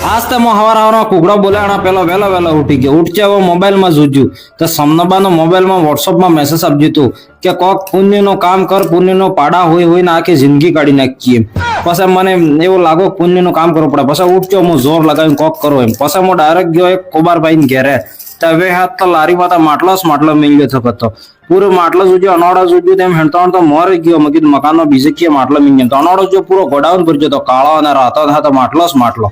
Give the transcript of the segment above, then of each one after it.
आज तो मैं हवार हवार कुकड़ा बोलाणा पेला वेला वेला उठी गयो उठचे वो मोबाइल में जूज्यू तो समनबानो मोबाइल में व्हाट्सएप में मेसेज आपजीतु કે કોક પુણ્યનો કામ કર પુણ્યનો પાડા હોય હોય ને આખી જિંદગી કાઢી નાખીએ પછી મને એવું લાગો પુણ્યનું કામ કરવું પડે પછી ઉઠજો હું જોર લગાવીને કોક કરો એમ પછી હું ડાયરેક્ટ ગયો એક કોબારભાઈ ને ઘેરે તો હવે હાથ તો લારી માં માટલો મિલ્યો થતો પૂરો માટલો જોજો અનાળો જોજો તેમ હેણતો તો મોરી ગયો મેં કીધું મકાનનો બીજે કે માટલો મિલ્યો તો અનાળો જો પૂરો ગોડાઉન ભરજો તો કાળો અને રાતો હતો માટલો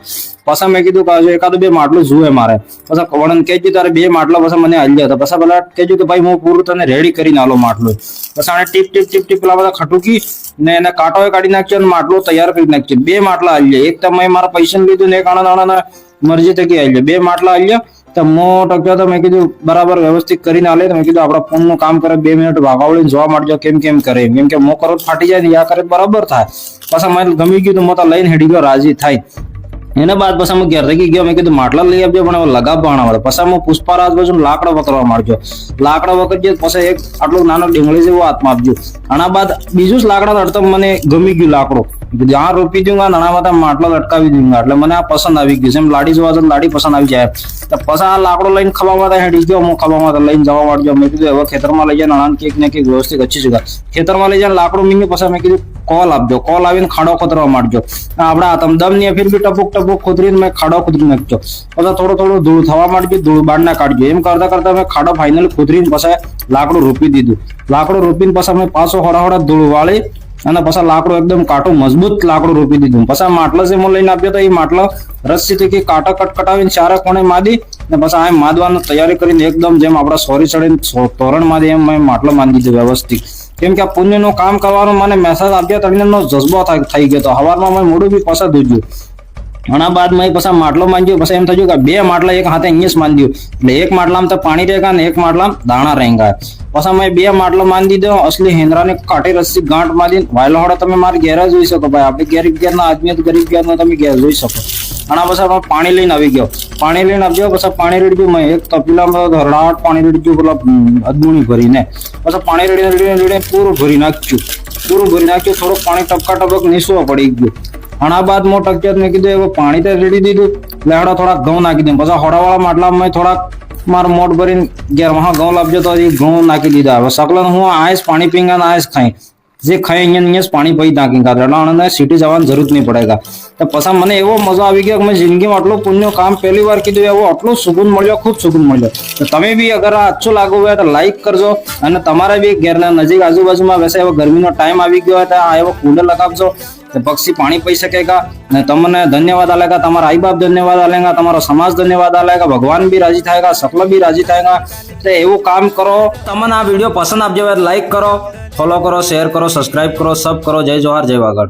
પછી મેં કીધું કે એકાદ બે માટલું જુએ મારે પછી વળન કહેજો તારે બે માટલા પછી મને હાલી જાય પછી પેલા કહેજો કે ભાઈ હું પૂરું તને રેડી કરીને આલો માટલું પછી આને ટીપ પેલા બધા ખટુકી ને એને કાંટો કાઢી નાખ્યો અને માટલું તૈયાર કરી નાખ્યો બે માટલા હાલી જાય એક તો મેં મારા પૈસા લીધું ને એક આણા મરજી થકી હાલી જાય બે માટલા હાલી તો મોટો ગયો તો મેં કીધું બરાબર વ્યવસ્થિત કરીને આલે તો મેં કીધું આપણા ફોન નું કામ કરે 2 મિનિટ ભાગાવળીને જોવા માંડજો કેમ કરે કેમ કે મો કરો ફાટી જાય ને યા કરે બરાબર થાય પછી મને ગમી ગયું તો મો તો લઈને હેડી ગયો રાજી થાય એના બાદ પછી હું ઘેર થઈ ગયો મેં કીધું માટલા લઈ આવજો પણ લગાવવા પડે પછી હું પુષ્પારાજ બાજુ લાકડો વકરવા માંડજો લાકડો વકરજો પછી એક આટલું નાનો ડીંગળી જેવો હાથમાં આપજો આના બાદ બીજું જ લાકડા લડતો મને ગમી ગયું લાકડો જ્યાં રોપી દઉંગા નાના માટલો લટકાવી દઉંગા એટલે મને આ પસંદ આવી ગયું એમ લાડી જોવા તો લાડી પસંદ આવી જાય તો પછી આ લાકડો લઈને ખવામાં હેડી ગયો હું ખવામાં લઈને જવા માંડજો મેં કીધું હવે ખેતરમાં લઈ જાય નાના કેક ને કેક વ્યવસ્થિત અચ્છી જગ્યા ખેતરમાં લઈ જાય લાકડું મીંગે પછી મેં કીધું કોલ આપજો કોલ આવીને ખાડો ખોતરવા માંડજો આપડા તમ દમ ને ફિર બી ટપુક ખોતરીને મેં ખાડો ખોતરી નાખજો પછી થોડું ધૂળ થવા માંડજો ધૂળ બાર ના કાઢજો એમ કરતા મેં ખાડો ફાઇનલ ખોતરીને પછી લાકડું રોપી દીધું લાકડું રોપીને પછી મેં પાછો હોડા ધૂળ વાળી અને પછી લાકડું એકદમ કાટું મજબૂત લાકડું રોપી દીધું પછી માટલો જે લઈને આપ્યો તો એ માટલો રસ્સી થી કાંટા કટકટાવીને ચારે કોણે માદી ને પછી આ માદવાની તૈયારી કરીને એકદમ જેમ આપડા સોરી ચડીને તોરણ માદી એમ મેં માટલો માંડી દીધો વ્યવસ્થિત કેમ કે આ પુણ્યનું કામ કરવાનું મને મેસેજ આપ્યો તણીનો જજ્બો થઈ ગયો તો હવારમાં મેં મોઢું બી પસાર દૂજ્યું આના બાદ મેં પછી માટલો માંડ્યો પછી એમ થયું કે બે માટલા એક હાથે અહીંયા જ માંડ્યું એટલે એક માટલામાં તો પાણી રહેગા ને એક માટલામાં દાણા રહેગા પછી મેં બે માટલો માંડી દીધો અસલી હેન્દ્રાને કાંટી રસ્સી ગાંઠ મારી વાયલો હોડે તમે મારી ઘેર જોઈ શકો ભાઈ આપણે ગરીબ ઘેરના આદમી ગરીબ ઘેરના તમે ઘેર જોઈ શકો આના પછી પાણી લઈને આવી ગયો પાણી લઈને આવજો પછી પાણી રેડ્યું મેં એક તપીલામાં હરડાટ પાણી રેડ્યું પેલા અદમુણી ભરીને પછી પાણી રેડીને પૂરું ભરી નાખ્યું થોડુંક પાણી ટપક નીસવા પડી ગયું આના બાદ મો ટક્યો મેં કીધું એવું પાણી તો રેડી દીધું લેહડા થોડાક ઘઉં નાખી દઉં પછી હોડાવાળા માટલામાં મેં થોડાક માર મોટ ભરીને ઘેર વહાં ઘઉં લાવજો તો એ ઘઉં નાખી દીધા હવે સકલન હું આયસ પાણી પીંગા ને આયસ ખાઈ જે ખાઈ અહીંયા પાણી પી નાખી કાઢે એટલે સિટી જવાની જરૂર નહીં પડેગા તો પછી મને એવો મજા આવી ગયો કે મેં જિંદગીમાં આટલું પુણ્ય કામ પહેલી વાર કીધું એવો આટલું સુકૂન મળ્યો ખૂબ સુકૂન મળ્યો તો તમે બી અગર આ અચ્છું લાગુ હોય તો લાઈક કરજો અને તમારા બી ઘેરના નજીક આજુબાજુમાં વैसे એવો ગરમીનો ટાઈમ આવી ગયો હોય તો આ એવો કુલર લગાવજો तो पक्षी पानी पी सकेगा ने तमने धन्यवाद आलेगा तमारा आई बाप धन्यवाद आलेगा तमारा समाज धन्यवाद आलेगा भगवान भी राजी थाएगा सकल भी राजी थाएगा तो एवं काम करो तमने आ वीडियो पसंद आप जाए लाइक करो फॉलो करो शेयर करो सब्सक्राइब करो सब करो जय जोहार जय वागड़।